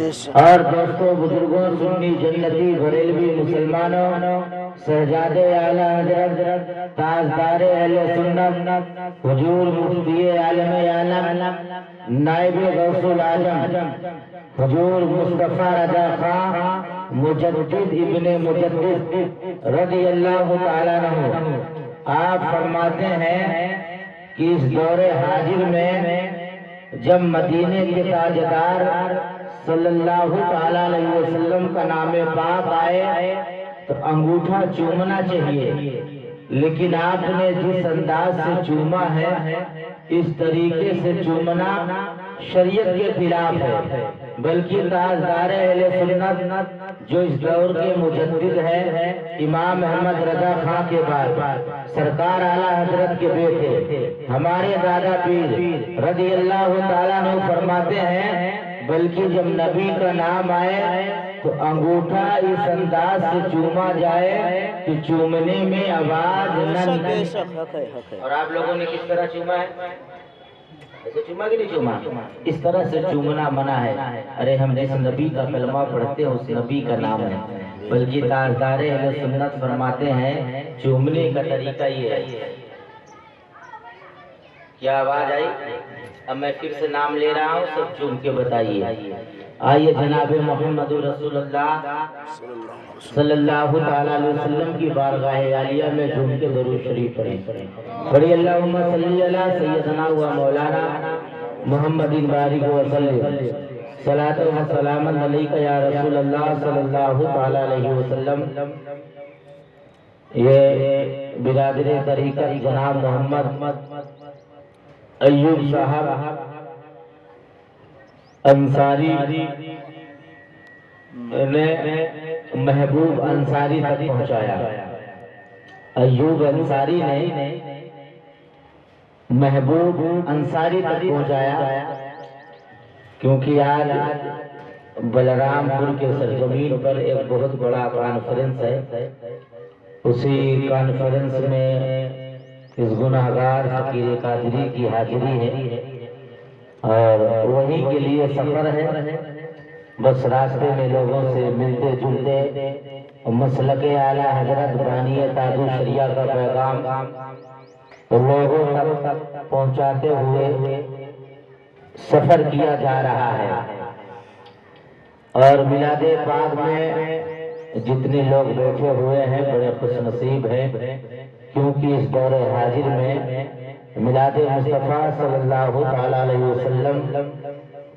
اور دوستوں بزرگوں سنی جنتی بریلوی مسلمانوں شہزادے اعلی حضرت تاجدار اہل سنت حضور مفتی عالم عالم نائب غوث العالم حضور مصطفیٰ رضا خان مجدد ابن مجدد رضی اللہ تعالیٰ عنہ آپ فرماتے ہیں کہ اس دور حاضر میں جب مدینے کے تاجدار صلی اللہ تعالیٰ علیہ وسلم کا نام پاک آئے تو انگوٹھا چومنا چاہیے، لیکن آپ نے جس انداز سے چوما ہے اس طریقے سے چومنا شریعت کے خلاف ہے، بلکہ تاجدار اہل سنت جو اس دور کے مجدد ہے امام احمد رضا خان کے بعد سرکار اعلیٰ حضرت کے بیٹے ہمارے دادا پیر رضی اللہ تعالیٰ عنہ فرماتے ہیں بلکہ جب نبی کا نام آئے تو انگوٹھا اس انداز سے چوما جائے کہ چومنے میں آواز نہ نکلے۔ اور آپ لوگوں نے کس طرح چوما ہے؟ ایسے چوما کہ نہیں چوما؟ اس طرح سے چومنا منع ہے۔ ارے ہم جس نبی کا کلمہ پڑھتے ہیں اس نبی کا نام ہے، بلکہ تاجدار اہل سنت فرماتے ہیں چومنے کا طریقہ یہ ہے۔ کیا آواز آئی؟ اب میں پھر سے نام لے رہا ہوں، سب چوم کے بتائیے۔ آئیے جناب محمد رسول اللہ صلی اللہ تعالیٰ علیہ وسلم کی بارگاہ عالیہ میں جھوم کے درود شریف پڑھیں۔ پڑھی اللہم صلی علی سیدنا و مولانا محمد بارک وسلم صلاۃ و سلام علیک یا رسول اللہ صلی اللہ تعالیٰ علیہ وسلم۔ یہ برادر طریقت جناب محمد ایوب صاحب انصاری نے محبوب انصاری تک پہنچایا۔ ایوب انصاری نے محبوب انصاری تک پہنچایا، کیونکہ آج بلرام پور کے سرزمین پر ایک بہت بڑا کانفرنس ہے۔ اسی کانفرنس میں اس گناہگار فقیر قادری کی حاضری ہے اور وہی کے لیے سفر ہے۔ بس راستے میں لوگوں سے ملتے جلتے مسلک اعلیٰ حضرت بانی تاج الشریعہ کا پیغام لوگوں تک پہنچاتے ہوئے سفر کیا جا رہا ہے۔ اور میلاد پاک میں جتنے لوگ بیٹھے ہوئے ہیں بڑے خوش نصیب ہیں، کیونکہ اس دور حاضر میں میلاد مصطفیٰ صلی اللہ تعالیٰ علیہ وسلم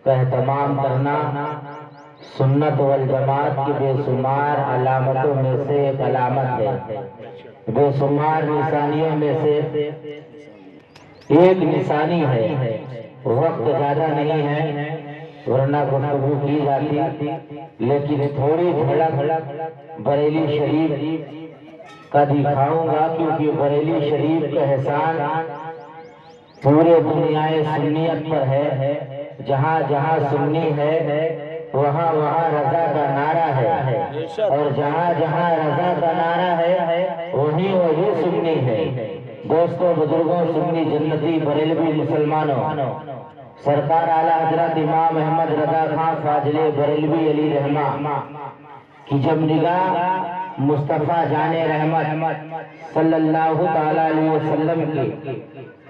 کا اہتمام کرنا سنت والجماعت کی بے شمار علامتوں میں سے ایک علامت ہے، بے شمار نشانیوں میں سے ایک نشانی ہے۔ وقت زیادہ نہیں ہے ورنہ گفتگو کی جاتی، لیکن تھوڑی جھلک بریلی شریف کا دکھاؤں گا، کیونکہ بریلی شریف کا احسان پورے دنیا سنیت پر ہے۔ جہاں جہاں سنی ہے وہاں وہاں رضا کا نعرہ ہے، اور جہاں جہاں رضا کا نعرہ ہے وہیں وہی سنی ہے۔ دوستوں بزرگوں سنی جنتی بریلوی مسلمانوں، سرکار اعلیٰ حضرت امام احمد رضا خان فاضل بریلوی علی رحمہ کی جب نگاہ مصطفیٰ جان رحمت صلی اللہ تعالیٰ علیہ وسلم کی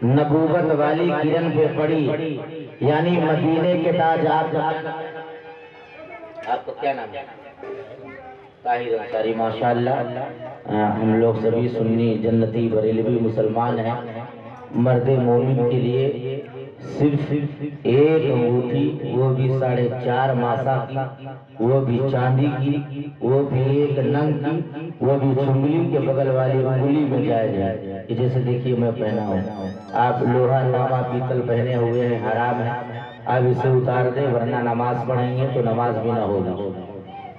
نبوت والی کرن پہ پڑی، یعنی مدینے کے تاج آپ کو کیا نام ہے؟ طاہر انصاری۔ ماشاءاللہ ہم لوگ سبھی سنی جنتی بریلوی مسلمان ہیں۔ مرد مومن کے لیے صرف ایک انگوٹھی، وہ بھی 4.5 ماسا کی، وہ بھی چاندی کی، وہ بھی ایک ننگ کی، وہ بھی چنگلی کے بغل والی انگلی میں جائے جائے۔ جیسے دیکھیے میں پہنا ہوں، آپ لوہا تانبا پیتل پہنے ہوئے ہیں، حرام ہے، آپ اسے اتار دیں ورنہ نماز پڑھیں گے تو نماز بھی نہ ہوگی۔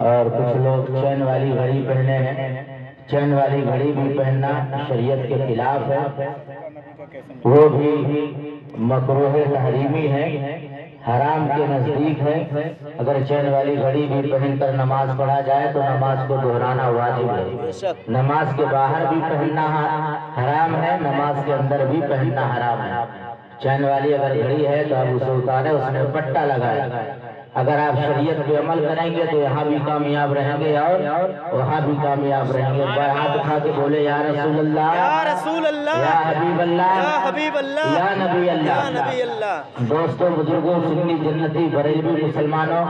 اور کچھ لوگ چین والی گھڑی پہنے ہیں، چین والی گھڑی بھی پہننا شریعت کے خلاف ہے، وہ بھی مکروہ تحریمی ہے، حرام کے نزدیک ہے۔ اگر چین والی گھڑی بھی پہن کر نماز پڑھا جائے تو نماز کو دہرانا واجب ہے۔ نماز کے باہر بھی پہننا حرام ہے، نماز کے اندر بھی پہننا حرام ہے۔ چین والی اگر گھڑی ہے تو آپ اسے اتارے، اس میں پٹا لگائے، اگر آپ شریعت پہ عمل کریں گے تو یہاں بھی کامیاب رہیں گے اور وہاں بھی کامیاب رہیں گے۔ ہاتھ اٹھا کے بولے یا رسول اللہ، یا رسول اللہ، یا حبیب اللہ، یا حبیب اللہ، یا نبی اللہ، یا نبی اللہ۔ دوستوں، بزرگوں، سنی جنتی بریلوی مسلمانوں،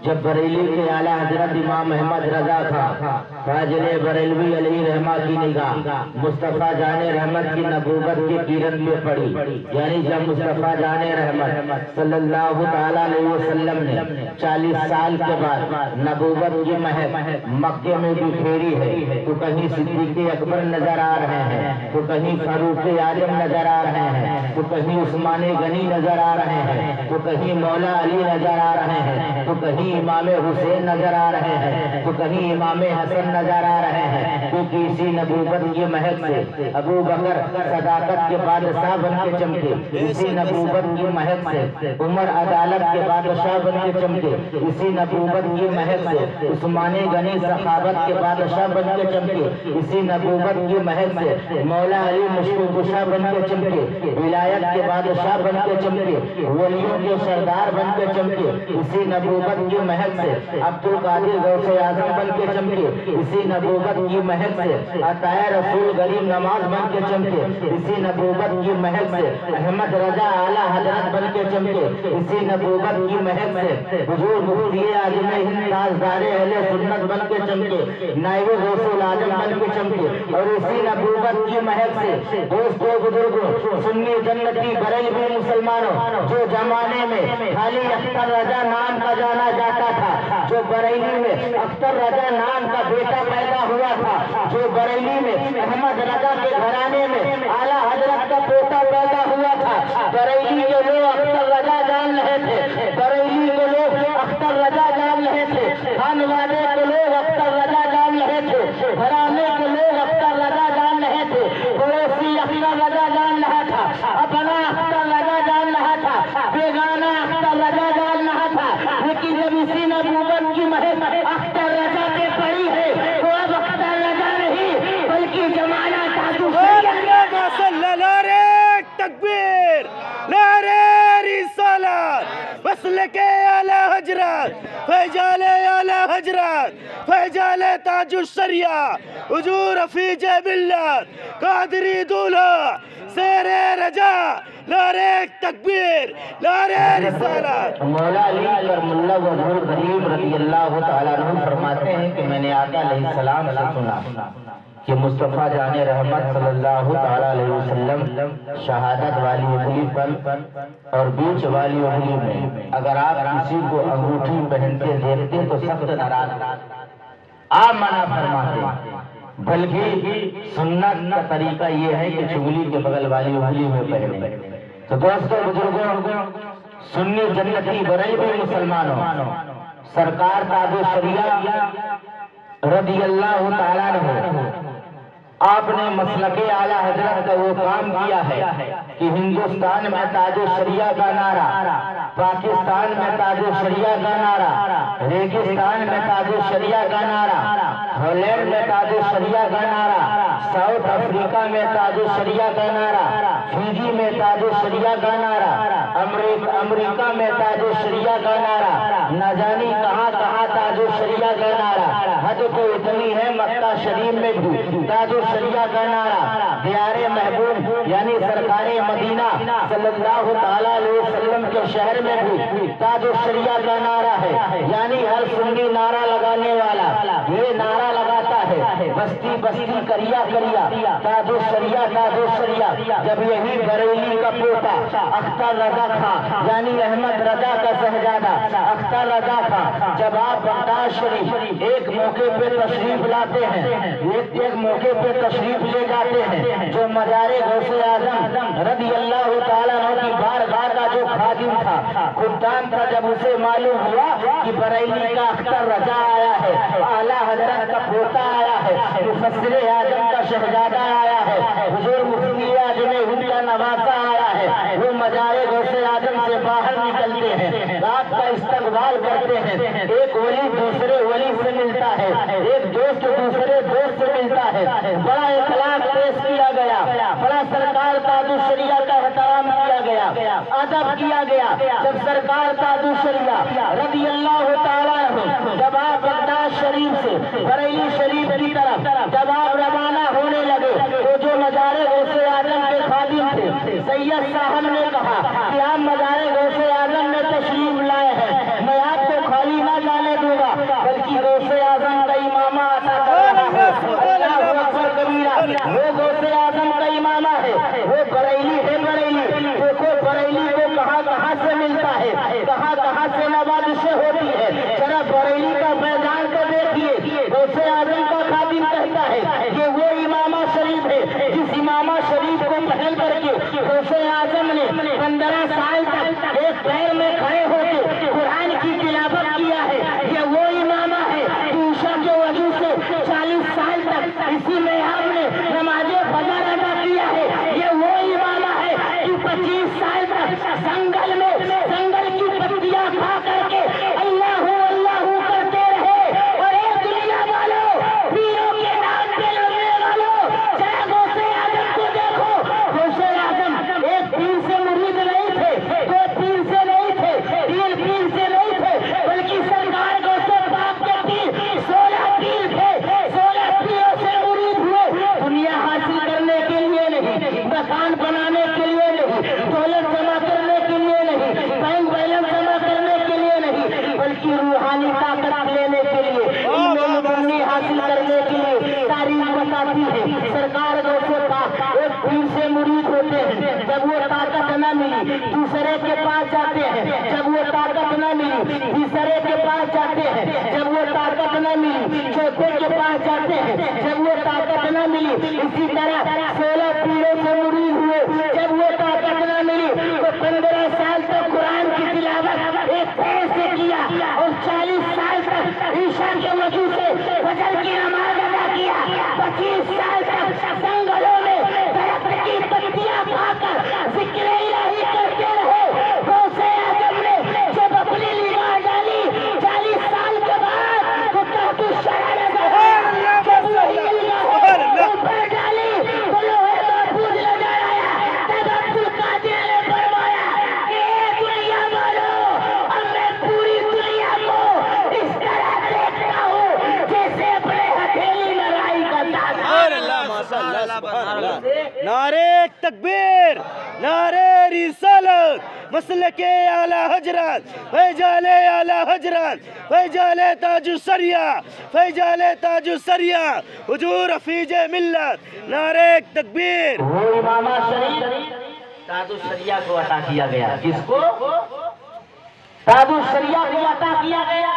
جب بریلی کے اعلیٰ حضرت امام احمد رضا خان فاضل بریلوی علیہ رحمہ کی نگاہ مصطفیٰ جان رحمت کی نبوت کے کرن پہ پڑی، یعنی جب مصطفیٰ جان رحمت صلی اللہ تعالیٰ علیہ وسلم نے 40 سال کے بعد نبوت کی مہک مکے میں بھی پھیری ہے، تو کہیں صدیق اکبر نظر آ رہے ہیں، تو کہیں فاروق اعظم نظر آ رہے ہیں، تو کہیں عثمان غنی نظر آ رہے ہیں، تو کہیں مولا علی نظر آ رہے ہیں، تو کہیں امام حسین نظر آ رہے ہیں، تو کہیں امام حسن نظر آ رہے ہیں، کیونکہ اسی نبوت کی مہک سے ابو بکر صداقت کے بادشاہ بن کے چمکے، اسی نبوت کی مہک سے عمر عدالت کے بادشاہ بن کے چمکے، اسی نبوت کی مہک سے عثمان غنی سخاوت کے بادشاہ بن کے چمکے، اسی نبوت کی مہک سے مولا علی مشکل کشا بن کے چمکے، ولایت کے بادشاہ بن کے چمکے، ولیوں کے سردار بن کے چمکے، اسی نبوت کی مہک سے عبد القادر غوث اعظم بن کے چمکے، اسی نبوت کی مہک سے عطا رسول غریب نواز بن کے چمکے، اسی نبوت کی مہک سے احمد رضا اعلیٰ حضرت بن کے چمکے، اسی نبوت کی مہک سے حضور مفتی اعظم ہند تاجدار اہل سنت بن کے چمکے، نائب غوث الاعظم بن کے چمکے، اور اسی نبوت کی مہک سے دوستوں، بزرگوں، سنی جنتی بریلوی مسلمانوں، جو زمانے میں خالی اختر رضا نام کا جانا جاتا تھا، جو بریلی میں اختر رضا نام کا بیٹا پیدا ہوا تھا، جو بریلی میں احمد رضا کے گھرانے میں اعلیٰ حضرت کا پوتا پیدا ہوا تھا، بریلی کے لوگ اختر رضا جان رہے تھے، بریلی کے لوگ اختر رضا جان رہے تھے، خانوادے کے لوگ اختر رضا جان رہے تھے، گھرانے کے لوگ اختر رضا جان رہے تھے، پڑوسی اختر رضا جان رہا تھا، اپنا اختر رضا جان رہا تھا، بیگانہ اختر رضا جان رہا تھا، لیکن جب اسی نبوت کی مہک اختر رضا پہ پڑی ہے تو اب اختر رضا نہیں بلکہ زمانہ نعرہ تکبیر، نعرہ رسالت، مسلک اعلی حضرت، فیضان اعلی حضرت، فیضان تاج الشریعہ، حضور حفیظ ملت، قادری دولہ، سیر رجا، نعرہ تکبیر، نعرہ رسالت۔ مولا علی کرم اللہ وجہہ الکریم رضی اللہ تعالیٰ عنہ فرماتے ہیں کہ میں نے آقا علیہ السلام سے سنا کہ مصطفیٰ جان رحمت صلی اللہ تعالیٰ علیہ وسلم شہادت والی انگلی پر اور بیچ والی انگلی میں اگر آپ کسی کو انگوٹھی پہنتے دیکھتے تو سخت ناراض آپ منع فرماتے، بلکہ سنت کا طریقہ یہ ہے کہ چگلی کے بغل والی انگلی میں پہنے۔ تو دوستو، بزرگوں، سنی جنتی بریلوی مسلمانوں، سرکار تاج الشریعہ رضی اللہ تعالیٰ عنہ آپ نے مسلک اعلیٰ حضرت کا وہ کام کیا ہے کہ ہندوستان میں تاج الشریعہ کا نعرہ، پاکستان میں تاج الشریعہ کا نعرہ، ریگستان میں تاج الشریعہ کا نعرہ، ہالینڈ میں تاج الشریعہ کا نعرہ، ساؤتھ افریقہ میں تاج الشریعہ کا نعرہ، فیجی میں تاج الشریعہ کا نعرہ، امریکہ میں تاج الشریعہ کا نعرہ، نہ جانی کہاں کہاں تاج الشریعہ کا نعرہ، حد تو اتنی ہے مکہ شریف میں بھی تاج الشریعہ کا نعرہ، دیار محبوب یعنی سرکار مدینہ صلی اللہ تعالیٰ علیہ وسلم کے شہر میں بھی تاج الشریعہ کا نعرہ ہے، یعنی ہر سنی نعرہ لگانے والا یہ نعرہ لگاتا ہے، بستی بستی کریا کریا تاج الشریعہ تاج الشریعہ۔ جب یہی بریلی کا پوتا اختر رضا خان یعنی احمد رضا کا شہزادہ اختر رضا خان جب آپ بغداد شریف ایک موقع پہ تشریف لاتے ہیں، ایک موقع پہ تشریف لے جاتے ہیں، جو مزار غوث اعظم رضی اللہ تعالیٰ عنہ کی بارگاہ کا جو خادم تھا، خدام تھا، جب اسے معلوم ہوا کہ بریلی کا اختر رضا آیا ہے، اعلیٰ حضرت کا پوتا آیا ہے، مفسر اعظم کا شہزادہ آیا ہے، حضور مفتی اعظم ہند کا نواسہ آیا ہے، وہ مزار غوث اعظم سے باہر نکلتے ہیں، رات کا استقبال کرتے ہیں، ایک ولی دوسرے ولی سے ملتا ہے، ایک دوست دوسرے دوست سے ملتا ہے، بڑا اخلاق پیش کیا گیا، بڑا سرکار تاج الشریعہ کا احترام کیا گیا، ادب کیا گیا جب سرکار تاج الشریعہ رضی اللہ تعالیٰ عنہ جب آپ بغداد شریف سے بریلی شریف کی طرف جب آپ روانہ ہونے لگے تو جو مزار غوث اعظم کے خادم تھے سید صاحب نے کہا کہ آپ مزار غوث اعظم میں تشریف لائے ہیں، میں آپ کو خالی نہ جانے دوں گا بلکہ غوث اعظم کا امامہ عطا کر رہا ہے۔ اللہ اکبر کبیرہ، وہ غوث اعظم کا امامہ ہے، وہ بریلی ہے۔ بریلی دیکھو بریلی کو کہاں کہاں سے ملتا ہے، کہاں کہاں سے نوازشیں ہوتی ہے، ذرا بریلی کا فیضان کو دیکھیے۔ غوث اعظم کا خادم کہتا ہے کہ وہ امامہ شریف ہے جس امامہ شریف کو پہن کر کے غوث اعظم نے 15 سال تک ایک پیر میں کھڑے ہو کے قرآن کی تلاوت کیا ہے۔ یہ وہ امامہ ہے کہ عشاء کے وضو سے 40 سال تک اسی میں آپ نے نماز فجر ادا کیا ہے۔ یہ وہ امامہ ہے کہ 25 سال تک جنگل میں جنگل کی پتیاں کھا کر کے اللہ اللہ کرتے رہے۔ اور اے دنیا والوں، پیروں کے نام پہ لڑنے والوں، ذرا غوث اعظم کو دیکھو۔ غوث اعظم ایک پیر سے مرید نہیں تھے، دو پیر سے نہیں تھے، تین پیر سے نہیں تھے، بلکہ سرکار غوث پاک کے پیر 16 پیر تھے۔ 16 پیروں سے مرید ہوئے، دنیا حاصل کرنے کے لیے نہیں، مکان بنانے کے لیے نہیں، دولت جمع کرنے کے لیے نہیں، بینک بیلنس جمع کرنے کے لیے نہیں، بلکہ روحانی طاقت لینے کے لیے، ایمان بنی حاصل کرنے کے لیے۔ تاریخ بتاتی ہے سرکار غوث پاک ایک پیر سے مرید ہوتے ہیں، جب وہ طاقت نہ ملی دوسرے کے پاس جاتے ہیں، جب وہ طاقت نہ ملی تیسرے کے پاس جاتے ہیں، جب وہ طاقت نہ ملی چوتھے کے پاس جاتے ہیں، جب وہ طاقت نہ ملی اسی طرح 16 پیروں سے مرید ہوئے۔ جب وہ طاقت نہ ملی تو 15 سال تک قرآن کی تلاوت ایک پیر سے کیا اور 40 سال تک عشاء کے وضو سے فجر کی نماز ادا کیا۔ 25 سال تک جنگلوں میں درخت کی پتیاں کھا کر ذکر الہی کرتے رہے۔ غوث اعظم نے جب اپنی نگاہ ڈالی 40 سال کے بعد تو تحت الشرع جب وہی نگاہ اوپر ڈالی تو لوہے محفوظ نظر آیا۔ تب عبد القادر نے فرمایا کہ اے دنیا والوں، اب میں پوری دنیا کو اس طرح دیکھتا ہوں جیسے اپنے ہتھیلی میں رائی کا نعرے تکبیر، نعرے رسالت، مسلک اعلی حضرت، فیضان اعلی حضرت، فیضان تاج الشریعہ، فیضان تاج الشریعہ، حضور حفیظ ملت، نعرے تکبیر۔ وہ امامہ شریف تاج الشریعہ کو عطا کیا گیا۔ کس کو؟ تاج الشریعہ کو عطا کیا گیا۔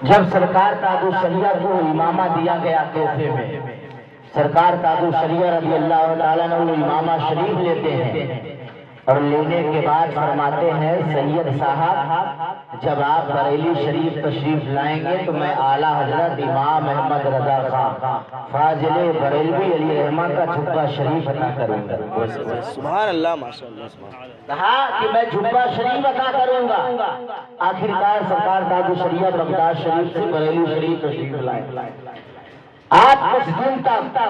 جب سرکار تاج الشریعہ کو امامہ دیا گیا تحفے میں، سرکار تاج الشریعہ رضی اللہ تعالیٰ عنہ وہ امامہ شریف لیتے ہیں اور لینے کے بعد فرماتے ہیں سید صاحب جب آپ بریلی شریف تشریف لائیں گے تو میں اعلیٰ حضرت امام احمد رضا خان فاضل بریلوی علیہ الرحمہ کا جھبہ شریف عطا کروں گا۔ سبحان اللہ، ماشاءاللہ، سبحان اللہ۔ کہا کہ میں جھبہ شریف عطا کروں گا۔ آخرکار سرکار تاج الشریعہ بغداد شریف سے بریلی شریف تشریف لائے۔ آپ کچھ دن تک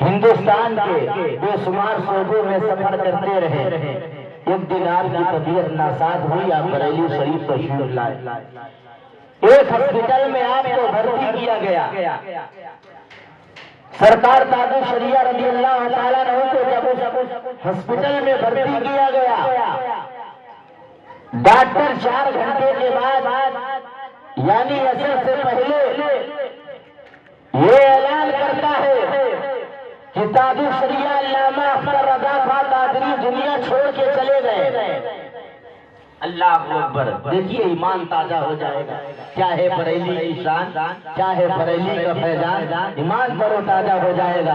ہندوستان کے بے شمار صوبوں میں سفر کرتے رہے۔ ایک دن آپ کی طبیعت ناساز ہوئی، آپ بریلی شریف تشریف لائے۔ ایک ہسپتال میں آپ کو بھرتی کیا گیا۔ سرکار تاج الشریعہ رضی اللہ تعالیٰ عنہ کو جب ہسپتال میں بھرتی کیا گیا، ڈاکٹر 4 گھنٹے کے بعد یعنی عصر سے پہلے یہ اعلان کرتا ہے کہ تاج الشریعہ علامہ اختر رضا خان قادری دنیا چھوڑ کے چلے گئے۔ اللہ اکبر، دیکھیے ایمان تازہ ہو جائے گا۔ چاہے بریلی کی شان، چاہے بریلی کا فیضان، ایمان پر تازہ ہو جائے گا۔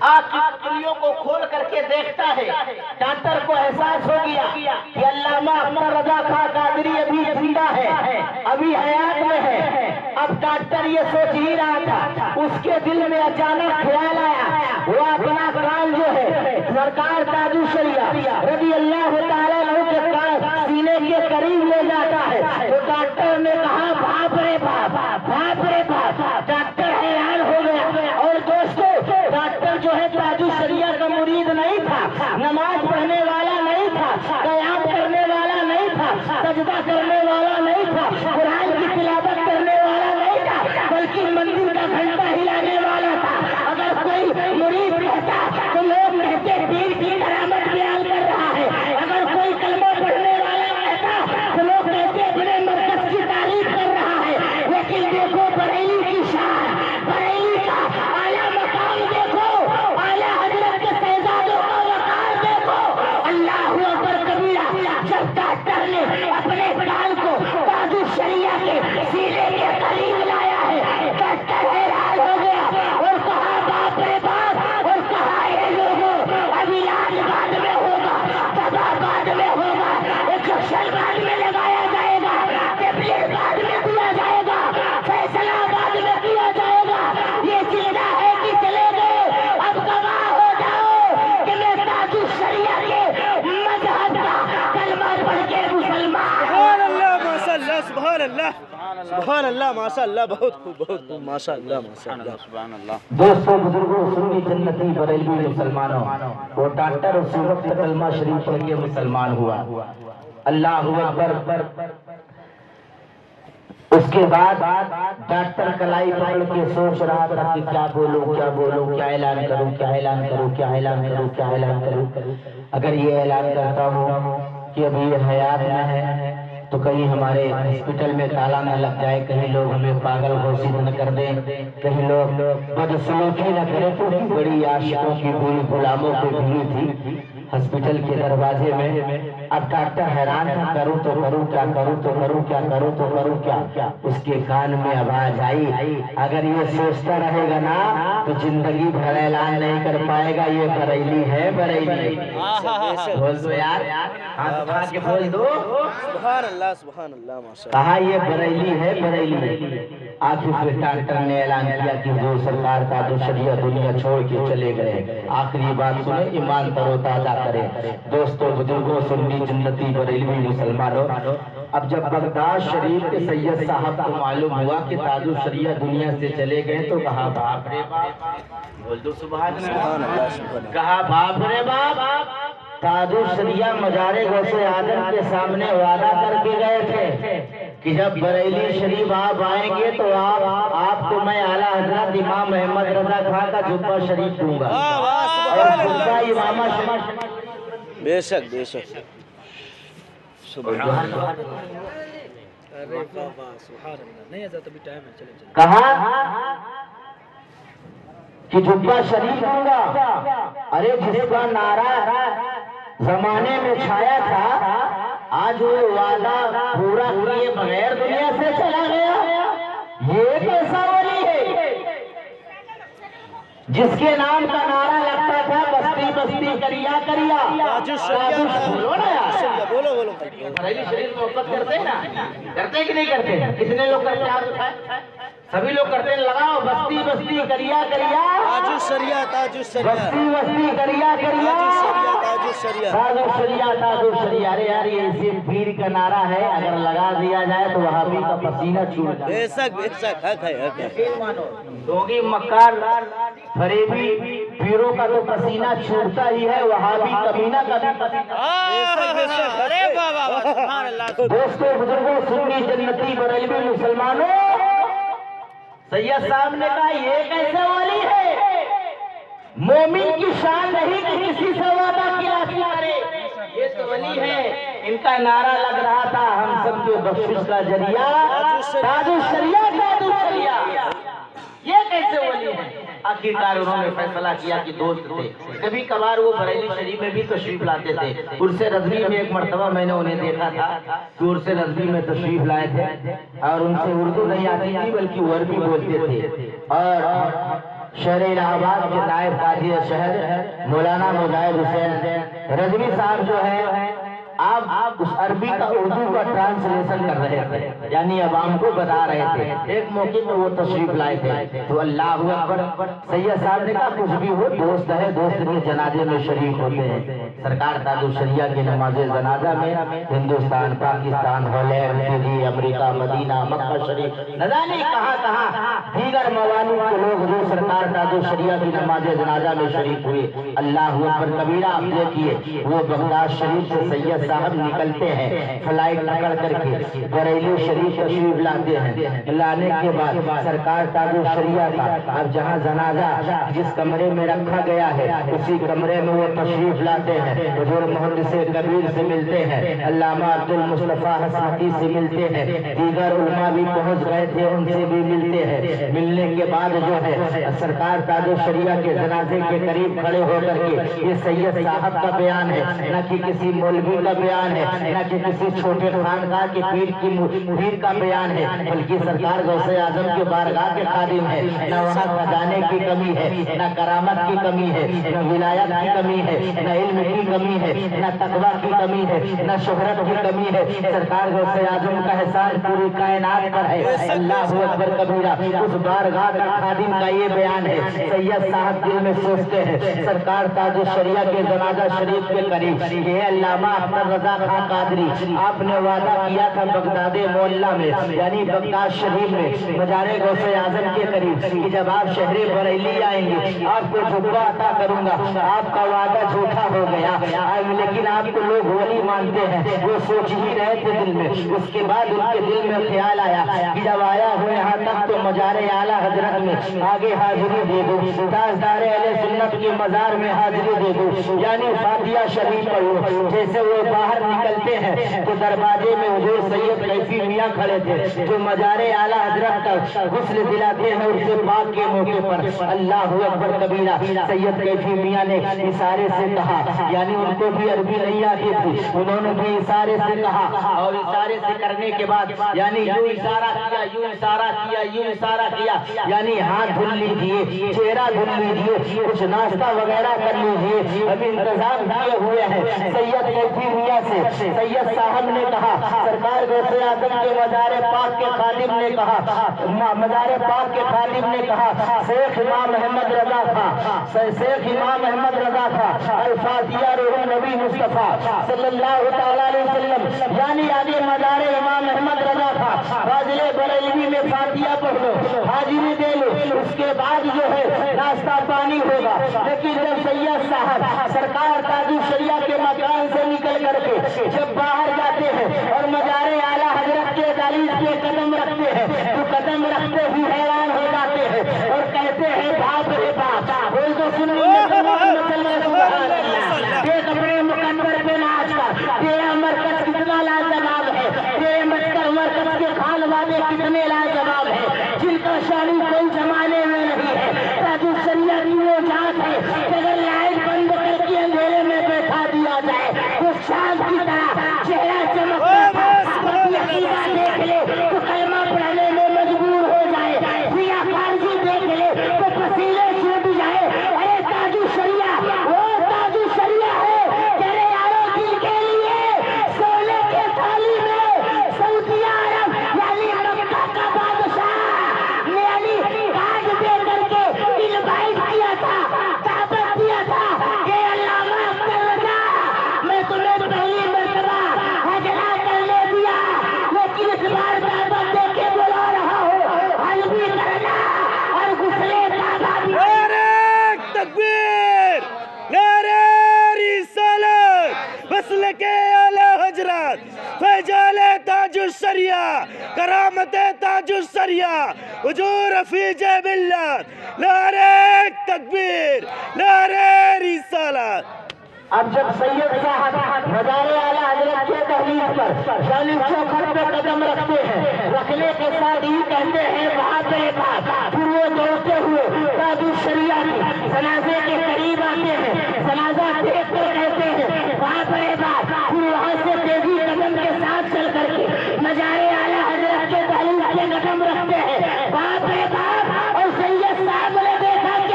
آنکھ کی پتلیوں کو کھول کر کے دیکھتا ہے. ڈاکٹر کو احساس ہو گیا کہ علامہ احمد رضا خان قادری ابھی زندہ ہے, ابھی حیات میں ہے. اب ڈاکٹر یہ سوچ ہی رہا تھا, اس کے دل میں اچانک خیال آیا, وہ اپنا کان جو ہے سرکار تاج الشریعہ رضی اللہ تعالیٰ عنہ کے کان سینے کے قریب لے جاتا ہے. تو ڈاکٹر نے کہا باپ رے باپ, باپ رے باپ. ڈاکٹر حیران ہو گیا. اور دوستو, ڈاکٹر جو ہے تاج الشریعہ کا مرید نہیں تھا, نماز پڑھنے والا نہیں تھا, قیام کرنے والا نہیں تھا, سجدہ کرنے والا نہیں تھا, قرآن کی تلاوت کرنے والا نہیں تھا, بلکہ مندر کا گھنٹا ہلانے والا تھا. اگر کوئی مرید کہتا تو لوگ کہتے پیر کی کرامت بیان کر رہا ہے. اگر کوئی کلمہ پڑھنے والا کہتا تو لوگ کہتے اپنے مرکز کی تعریف کر رہا ہے. لیکن دیکھو بریلی کی شان, بریلی کا اعلیٰ مقام دیکھو, اعلیٰ حضرت کے شہزادوں کا وقار دیکھو. اللہ اکبر کبیرہ. جب ڈاکٹر نے اپنے کان کو تاج الشریعہ کے سینے کے قریب لایا ہے, ڈاکٹر حیران ہو گیا اور کہا باپ رے باپ, اور کہا یہ لوگوں اب علاج بعد میں ہوگا, دوا بعد میں ہوگا, انجیکشن بعد میں لگایا جائے گا, ٹیبلٹ بعد میں دیا جائے گا, فیصلہ بعد میں کیا جائے گا. یہ زندہ ہے کہ چلے گئے؟ اب گواہ ہو جاؤ کہ میں تاج الشریعہ کے مذہب کا کلمہ پڑھ کے مسلمان. سبحان اللہ, ماشاء اللہ, سبحان اللہ, سبحان اللہ, ماشاء اللہ, بہت خوب, بہت خوب, ماشاء اللہ, ماشاء اللہ, سبحان اللہ. دوستو بزرگوں, سنی جنتی بریلوی مسلمانوں, وہ ڈاکٹر اسی وقت کلمہ شریف پڑھ کے مسلمان ہوا. اللہ اکبر. اس کے بعد ڈاکٹر کلائی پکڑ کے سوچ رہا تھا کہ کیا بولوں, کیا بولوں, کیا اعلان کروں, کیا اعلان کروں, کیا اعلان کروں, کیا اعلان کروں. اگر یہ اعلان کرتا ہوں کہ ابھی یہ حیات میں ہے تو کہیں ہمارے ہاسپٹل میں تالا نہ لگ جائے, کہیں لوگ ہمیں پاگل گھوشت نہ کر دیں, کہیں لوگ بدسلوکی نہ کریں. تو بڑی عاشقوں کی بری غلاموں کی بھیڑ تھی ہاسپٹل کے دروازے میں. اب ڈاکٹر حیران تھا, کروں تو کروں کیا, کروں تو کروں کیا, کروں تو کروں کیا. اس کے کان میں آواز آئی, اگر یہ سوچتا رہے گا نا تو زندگی بھر اعلان نہیں کر پائے گا. یہ بریلی ہے, بریلی. بول دو یار, ہاتھ اٹھا کے بول دو. سبحان اللہ, سبحان اللہ, ماشاء اللہ. کہا یہ بریلی ہے, بریلی. آخر پھر ڈاکٹر نے اعلان کیا کہ جو سرکار تاج الشریعہ دنیا چھوڑ کے چلے گئے. آخری بات سنیں, ایمان تر و تازہ کریں. دوستو بزرگوں, سنی جنتی بریلوی مسلمانوں, اب جب بغداد شریف کے سید صاحب کو معلوم ہوا کہ تاج الشریعہ دنیا سے چلے گئے تو کہا باپ رے باپ. بول دو سبحان اللہ. کہا باپ رے باپ. تاج الشریعہ مزار غوث اعظم کے سامنے وعدہ کر کے گئے تھے کہ جب بریلی شریف آپ آئیں گے تو آپ کو میں اعلیٰ حضرت امام احمد رضا خان کا جبہ شریف دوں گا, اور جبہ امامہ شریف. بے شک, بے شک, سبحان اللہ. کہا کہ جبہ شریف دوں گا. ارے جس کا نعرہ زمانے میں چھایا تھا, آج وہ وعدہ پورا کیے بغیر دنیا سے چلا گیا. یہ کیسا ولی ہے جس کے نام کا نعرہ لگتا تھا بستی بستی کریا کریا. تاج الشریعہ, بولو نا یار, بولو, بولو. بریلی شریف محبت کرتے ہیں نا, کرتے ہیں کہ نہیں کرتے؟ کتنے لوگ کرتے ہیں, ہاتھ اٹھائیں. سبھی لوگ کرتے ہیں. لگاؤ, بستی بستی کریا کریا, تاج الشریعہ, تاج الشریعہ, بستی بستی کریا کریا, تاج الشریعہ, تاج الشریعہ, تاج الشریعہ. ارے یار, یہ اسے پیر کا نعرہ ہے, اگر لگا دیا جائے تو وہابی کا پسینہ چھوٹ جائے. بے شک, بے شک, حق ہے, حق ہے. ڈونگی مکار فریبی پیروں کا تو پسینہ چھوٹتا ہی ہے, وہابی کمینہ کا بھی پسینہ. ارے بابا, سبحان اللہ. دوستو بزرگوں, سنی جنتی بریلوی مسلمانوں, سید صاحب نے کہا یہ کیسے ولی ہے؟ مومن کی شان نہیں کہ کسی سے وعدہ خلافی کرے. یہ تو ولی ہے. ان کا نعرہ لگ رہا تھا ہم سب کے بخشش کا ذریعہ تاج الشریعہ, تاج الشریعہ. یہ کیسے ولی ہے؟ آخرکار انہوں نے فیصلہ کیا کہ دوست تھے, کبھی کبھار وہ بریلی شریف میں بھی تشریف لاتے تھے. عرس رضوی میں ایک مرتبہ میں نے انہیں دیکھا تھا کہ عرس رضوی میں تشریف لائے تھے, اور ان سے اردو نہیں آتی تھی بلکہ وہ عربی بولتے تھے. اور شہر الہ آباد کے نائب قاضی شہر مولانا مجاہد حسین رضوی صاحب جو ہے آپ اس عربی کا اردو کا ٹرانسلیشن کر رہے تھے، یعنی عوام کو بتا رہے تھے۔ ایک موقع میں وہ تشریف لائے تھے تو اللہ اکبر، سید صاحب نے کہا کچھ بھی ہو دوست ہے، دوست کے جنازے میں شریک ہوتے ہیں۔ سرکار تاج الشریعہ کی نماز جنازہ میں ہندوستان، پاکستان، ہالینڈ، فجی، امریکہ، مدینہ، مکہ شریف، نہ جانے کہاں دیگر ممالک کے لوگ جو سرکار تاج الشریعہ کی نماز جنازہ میں شریک ہوئے۔ اللہ اکبر کبیرہ، آپ دیکھیے وہ بغداد شریف سے سید صاحب نکلتے ہیں فلائٹ پکڑ کر کے بریلی شریف تشریف لاتے ہیں۔ لانے کے بعد سرکار تاج الشریعہ کا اب جہاں جنازہ جس کمرے میں رکھا گیا ہے اسی کمرے میں وہ تشریف لاتے ہیں۔ حضور محدث کبیر سے ملتے ہیں، علامہ عبد المصطفیٰ حسنی سے ملتے ہیں، دیگر علماء بھی پہنچ گئے تھے ان سے بھی ملتے ہیں۔ ملنے کے بعد جو ہے سرکار تاج الشریعہ کے جنازے کے قریب کھڑے ہو کر کے یہ سید صاحب کا بیان ہے، نہ کہ کسی مولوی کا بیان ہے، نہ کہ کسی چھوٹے خانقاہ کے پیر کی پیر کا بیان ہے، بلکہ سرکار غوث اعظم کے بارگاہ کے خادم ہے۔ نہ وہاں خزانے کی کمی ہے، نہ کرامت کی کمی ہے، نہ ولایت کی کمی ہے، نہ علم کی کمی ہے، نہ تقویٰ کی کمی ہے، نہ شہرت کی کمی ہے۔ سرکار غوث اعظم کا احسان پوری کائنات پر ہے۔ اللہ اکبر کبیرہ، اس بارگاہ کا خادم کا یہ بیان ہے۔ سید صاحب دل میں سوچتے ہیں سرکار تاج الشریعہ کے جنازہ شریف کے قریب یہ علامہ احمد رضا خان قادری، آپ نے وعدہ کیا تھا بغداد معلیٰ میں یعنی بغداد شریف میں مزار غوث اعظم کے قریب کہ جب آپ شہر بریلی آئیں گے آپ کو جھبا عطا کروں گا۔ آپ کا وعدہ جھوٹا ہو گیا، لیکن آپ کو لوگ ولی مانتے ہیں، وہ سوچ ہی رہے تھے دل میں۔ اس کے بعد ان کے دل میں خیال آیا کہ جب آیا ہو یہاں تک تو مزار اعلیٰ حضرت میں آگے حاضری دے دو، تاجدار اہل سنت کے مزار میں حاضری دے دو، یعنی فاتحہ شریف پڑھو۔ جیسے وہ باہر نکلتے ہیں تو دروازے میں حضور سید کیفی میاں کھڑے تھے جو مزار اعلیٰ حضرت کا غسل دلاتے ہیں اس سے پاک کے موقع پر۔ اللہ اکبر کبیرہ، سید کیفی میاں نے اشارے سے کہا، یعنی ان کو بھی عربی نہیں آتی تھی، انہوں نے بھی اشارے سے کہا اور اشارے سے کرنے کے بعد یعنی یوں اشارہ کیا، یوں اشارہ کیا، یوں اشارہ کیا، یعنی ہاتھ دھل لیجیے، چہرہ دھل لیجیے، کچھ ناشتہ وغیرہ کر لیجیے، ابھی انتظام کیے ہوئے ہیں۔ سید کیفی میاں سے سید صاحب نے کہا، سرکار غوث اعظم کے مزار پاک کے خادم نے کہا، مزار پاک کے خادم نے کہا شیخ امام احمد رضا خان، شیخ امام احمد رضا خان الفاتحہ روح النبی مصطفیٰ صلی اللہ تعالیٰ علیہ وسلم، یعنی آگے مزار امام احمد رضا خان فاضل بریلوی میں فاتحہ پڑھ لو، حاضری دے لو، اس کے بعد جو ہے ناشتہ پانی ہوگا۔ لیکن جب سید صاحب سرکار تاج الشریعہ کے مکان سے نکل کر کے جب باہر جاتے ہیں اور مزار اعلیٰ حضرت کے دہلیز پہ قدم رکھتے ہیں تو قدم رکھتے ہی حیران ہو جاتے ہیں اور کہتے ہیں باپ رے باپ، بول تو سنو دیکھ اپنے مقدر پہ ناچ کر تیرا مرکز کتنا لاجواب ہے، تیرے مرکز کے خان والے کتنے لاجواب ہے، جن کا شانی کوئی زمانے میں نہیں ہے۔ تاج الشریعہ کی وہ ذات ہے کہ اگر لائٹ بند کر کے اندھیرے میں بیٹھا دیا جائے تو شام کی طرح چہرہ چمکتا تھا، عقیدہ دیکھ لے تو کلمہ پڑھنے میں مجبور ہو جائے، سیاہ فارسی دیکھ لے تو پسینے چھوٹ جائے۔ ارے تاج الشریعہ وہ تاج الشریعہ ہے تیرے یاروں دل کے لیے سونے کے تھالی میں سعودی عرب یعنی مکہ کا بادشاہ نے علی تاج دے کر کے انوائٹ کیا تھا، دعوت دیا تھا کہ علامہ اختر رضا میں تمہیں پہلی مرتبہ حجرہ کرنے دیا، لیکن اس بار دعوت دے کے بلا رہا ہوں، حج بھی کرنا اور غسلِ کعبہ بھی۔ نعرہ تکبیر، نعرہ رسالت، مسلک اعلی حضرت، فیضان تاج الشریعہ، کرامت تاج الشریعہ، حضور رفیع ملت، نعرہ تکبیر، نعرہ رسالت۔ اب جب سید صاحب مزار اعلیٰ حضرت کے دہلیز پر یعنی چوکھٹ پہ قدم رکھتے ہیں، رکھنے کے ساتھ ہی کہتے ہیں باپ رے باپ، پھر وہ دوڑتے ہوئے تاج الشریعہ کی جنازے کے قریب آتے ہیں، جنازہ دیکھ کر کہتے ہیں باپ رے باپ، پھر وہاں سے تیزی قدم کے ساتھ چل کر کے مزار اعلیٰ حضرت کے دہلیز پہ قدم رکھتے ہیں، باپ رے باپ، اور سید صاحب نے دیکھا کہ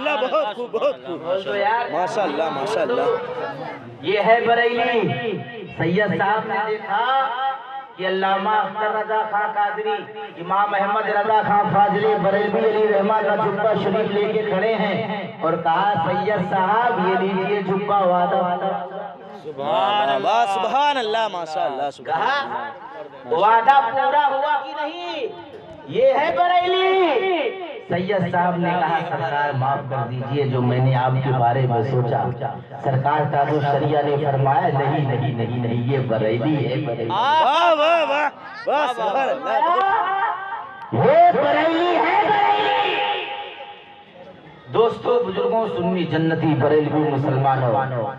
اللہ بہت خوب بہت خوب ماشاء اللہ ماشاء اللہ یہ ہے بریلی. سید صاحب نے دیکھا کہ علامہ اختر رضا خان قادری، امام احمد رضا خان فاضلی بریلوی علی رحمہ کا جبہ شریف لے کے کھڑے ہیں اور کہا سید صاحب یہ لیجئے جبہ وعدہ. سبحان اللہ سبحان اللہ ماشاء اللہ سبحان کہا وعدہ پورا ہوا کہ نہیں؟ یہ ہے بریلی. سید صاحب نے کہا سرکار معاف کر دیجئے جو میں نے آپ کے بارے میں سوچا. سرکار تاج الشریعہ نے فرمایا نہیں نہیں نہیں نہیں یہ بریلی ہے. بریلی واہ واہ واہ واہ سبحان اللہ یہ بریلی ہے. بریلی دوستو بزرگوں سنی جنتی بریلوی مسلمانوں،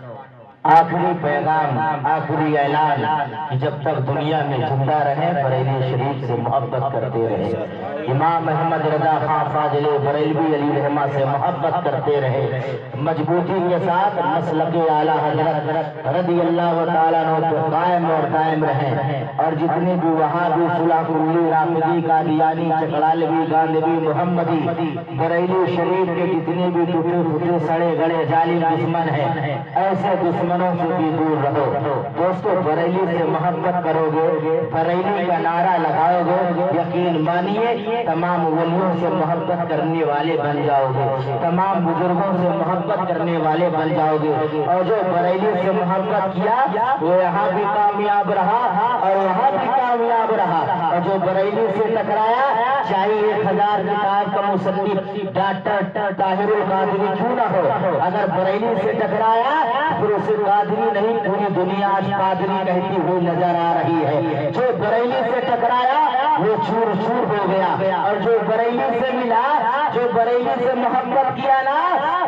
آخری پیغام آخری اعلان کہ جب تک دنیا میں زندہ رہے بریلی شریف سے محبت کرتے رہے. امام احمد رضا خان فاضل بریلوی علی رحمہ سے محبت کرتے رہے. مضبوطی کے ساتھ مسلک اعلیٰ حضرت رضی اللہ تعالیٰ عنہ پر قائم اور دائم رہے. اور جتنے بھی وہاں بھی صلح کلی رافضی قادیانی چکڑالوی گاندھی محمدی بریلی شریف کے جتنے بھی ٹوٹے پھوٹے سڑے گڑے ظالم دشمن ہیں ایسے دشمنوں سے بھی دور رہو. دوستو بریلی سے محبت کرو گے، بریلی کا نعرہ لگاؤ گے، یقین مانیے تمام ولیوں سے محبت کرنے والے بن جاؤ گے، تمام بزرگوں سے محبت کرنے والے بن جاؤ گے. اور جو بریلی سے محبت کیا وہ یہاں بھی کامیاب رہا اور یہاں بھی کامیاب رہا. اور جو بریلی سے ٹکرایا چاہے 1000 کتاب کا مصنف ڈاکٹر طاہر القادری کیوں نہ ہو، اگر بریلی سے ٹکرایا پھر اسے قادری نہیں پوری دنیا آج قادری کہتی ہوئی نظر آ رہی ہے. جو بریلی سے ٹکرایا وہ چور چور ہو گیا اور جو بریلی سے ملا، جو بریلی سے محبت کیا نا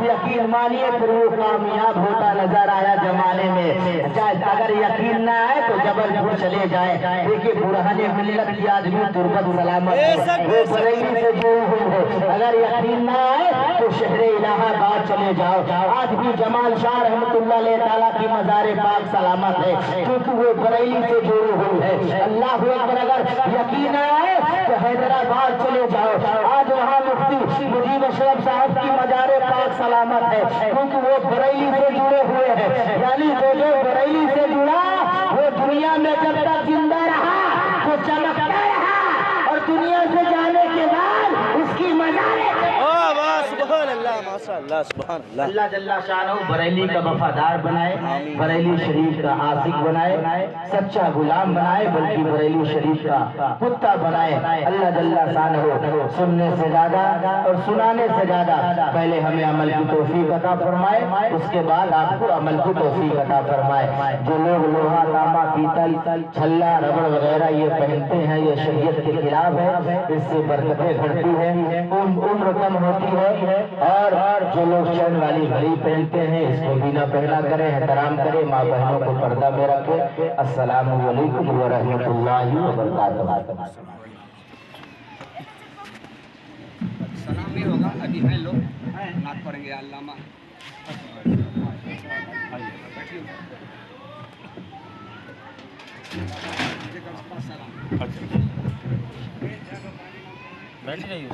یقین مانیے پھر وہ کامیاب ہوتا نظر آیا زمانے میں. اگر یقین نہ آئے تو جبل پور چلے جائے. دیکھیے برہان ملت کی آدمی تربت سلامت ہے، وہ بریلی سے جڑی ہوئی ہے. اگر یقین نہ آئے تو شہر الہ آباد چلے جاؤ، آج بھی جمال شاہ رحمت اللہ علیہ تعالیٰ کی مزار پاک سلامت ہے کیونکہ وہ بریلی سے جڑی ہوئی ہے. اللہ اکبر. اگر یقین نہ آئے تو حیدرآباد چلے جاؤ، آج وہاں مفتی مجیب اشرف صاحب کی مزار پاک سلامت ہے کیونکہ وہ بریلی سے جڑے ہوئے ہیں. یعنی جو بریلی سے جڑا وہ دنیا میں جب تک زندہ رہا تو چمکتا رہا اور دنیا سے جانے کے بعد اس کی مزار واہ واہ سبحان اللہ ماشاء اللہ سبحان اللہ. اللہ جل شانہ بریلی کا وفادار بنائے، بریلی شریف کا عاشق بنائے، سچا غلام بنائے بلکہ بریلی شریف کا کتا بنائے. اللہ جل شانہ سننے سے زیادہ اور سنانے سے زیادہ پہلے ہمیں عمل کی توفیق عطا فرمائے، اس کے بعد آپ کو عمل کی توفیق عطا فرمائے. جو لوگ لوہا تانبا پیتل چھلا ربڑ وغیرہ یہ پہنتے ہیں یہ شریعت کے خلاف ہے، اس سے برکتیں گھٹتی ہیں، عمر کم ہوتی ہے. اور جو لوگ چین والی گھڑی پہنتے ہیں اس کو بھی نہ پہنا کریں، احترام کریں، ماں بہنوں کو پردہ میں رکھیں. السلام علیکم ورحمۃ اللہ وبرکاتہ. سلام نہیں ہوگا ابھی ہیں لوگ نعت پڑھیں گے علامہ بیٹھ جائیے.